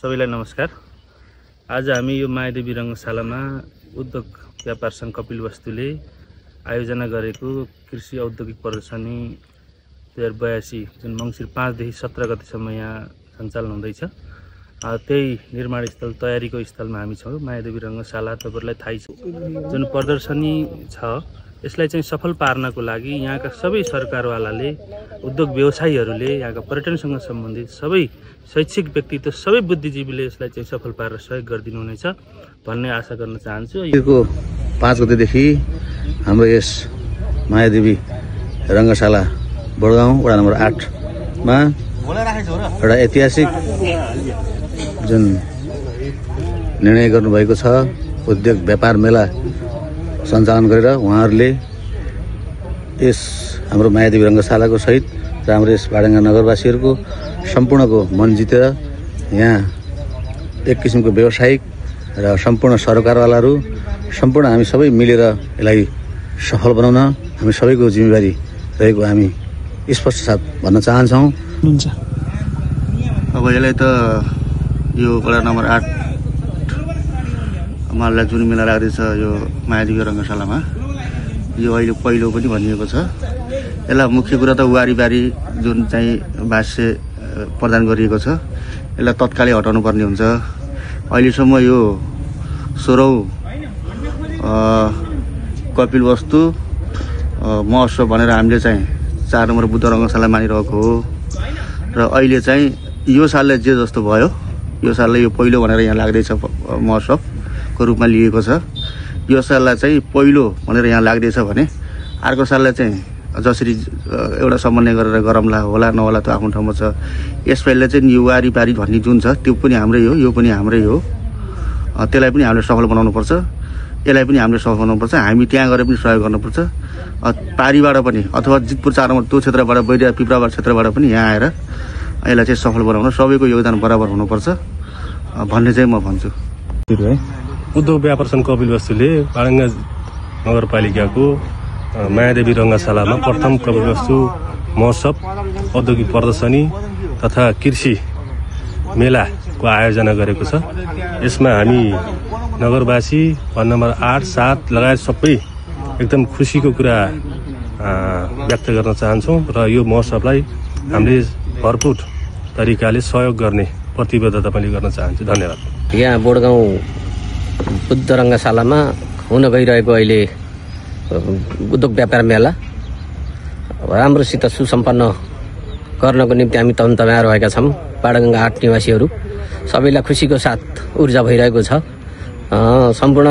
सबैलाई नमस्कार। आज हामी यो मायादेवी रङ्गशालामा उद्योग व्यापार संघ कपिलवस्तुले आयोजना गरेको कृषि औद्योगिक प्रदर्शनी 2082 जुन मङ्सिर 5 देखि 17 गतेसम्म यहाँ सञ्चालन हुँदैछ। त्यही निर्माण स्थल तयारीको स्थलमा हामी छौँ। मायादेवी रङ्गशाला तपाईहरुलाई थाहै छ। जुन प्रदर्शनी छ यसलाई चाहिँ सफल पार्नको लागि यहाँका सबै सरकारवालाले, उद्योग व्यवसायीहरूले, यहाँका पर्यटनसँग सम्बन्धित सबै शैक्षिक व्यक्तित्व, सबै बुद्धिजीवीले यसलाई चाहिँ सफल पारेर सहयोग गरिदिनु हुनेछ भन्ने आशा गर्न चाहन्छु। यो 5 गतेदेखि हाम्रो यस मायादेवी रङ्गशाला बडगाउँ वडा नम्बर 8 मा एउटा ऐतिहासिक जुन निर्णय गर्नुभएको छ, उद्योग व्यापार मेला सञ्चालन गरेर उहाँहरूले यस हाम्रो मायादेवी रङ्गशालाको सहित र हाम्रो यस बाडङ्गा नगरवासीहरूको सम्पूर्णको मन जितेर यहाँ एक किसिमको व्यावसायिक र सम्पूर्ण सरकारवालाहरू सम्पूर्ण हामी सबै मिलेर यसलाई सफल बनाउन हामी सबैको जिम्मेवारी रहेको हामी स्पष्ट साथ भन्न चाहन्छौँ। अब यसलाई त यो वडा नम्बर 8 माललाई जुन मेला लाग्दैछ यो मायादेवी रङ्गशालामा, यो अहिले पहिलो पनि भनिएको छ। यसलाई मुख्य कुरा त वारीबारी जुन चाहिँ भाष्य प्रदान गरिएको छ यसलाई तत्कालै हटाउनु पर्ने हुन्छ। अहिलेसम्म यो 16औं कपिलवस्तु महोत्सव भनेर हामीले चाहिँ 4 नम्बर बुद्ध रङ्गशाला मानिरहेको हो र अहिले चाहिँ यो सालले जे जस्तो भयो, यो सालले यो पहिलो भनेर यहाँ लाग्दैछ महोत्सवको रूपमा लिएको छ। यो साललाई चाहिँ पहिलो भनेर यहाँ लाग्दैछ भने अर्को साललाई चाहिँ जसरी एउटा समन्वय गरेर गरमला होला नहोला त्यो आफ्नो ठाउँमा छ। यसपालिले चाहिँ यो वारीबारी भन्ने जुन छ त्यो पनि हाम्रै हो, यो पनि हाम्रै हो। त्यसलाई पनि हामीले सफल बनाउनुपर्छ, यसलाई पनि हामीले सफल बनाउनुपर्छ। हामी त्यहाँ गएर पनि सहयोग गर्नुपर्छ। पारीबाट पनि अथवा जितपुर 4 नम्बर त्यो क्षेत्रबाट, बैरिया पिपराबाट क्षेत्रबाट पनि यहाँ आएर यसलाई चाहिँ सफल बनाउन सबैको योगदान बराबर हुनुपर्छ भन्ने चाहिँ म भन्छु। उद्योग व्यापार संघ कपिलवस्तुले बाडङ्गा नगरपालिकाको मायादेवी रङ्गशालामा प्रथम कपिलवस्तु महोत्सव, औद्योगिक प्रदर्शनी तथा कृषि मेलाको आयोजना गरेको छ। यसमा हामी नगरवासी वार्ड नम्बर 8, 7 लगायत सबै एकदम खुसीको कुरा व्यक्त गर्न चाहन्छौँ र यो महोत्सवलाई हामीले भरपूर तरिकाले सहयोग गर्ने प्रतिबद्धता पनि गर्न चाहन्छु। धन्यवाद। यहाँ बोडगाउँ बुद्ध रङ्गशालामा हुन गइरहेको अहिले उद्योग व्यापार मेला राम्रोसित सुसम्पन्न गर्नको निम्ति हामी तन्तमा रहेका छौँ। बाडङ्गा 8 निवासीहरू सबैलाई खुसीको साथ ऊर्जा भइरहेको छ। सम्पूर्ण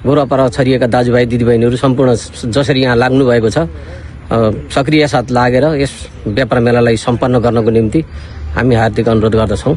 वरपर छरिएका दाजुभाइ दिदीबहिनीहरू सम्पूर्ण जसरी यहाँ लाग्नु भएको छ, सक्रिय साथ लागेर यस व्यापार मेलालाई सम्पन्न गर्नको निम्ति हामी हार्दिक अनुरोध गर्दछौँ।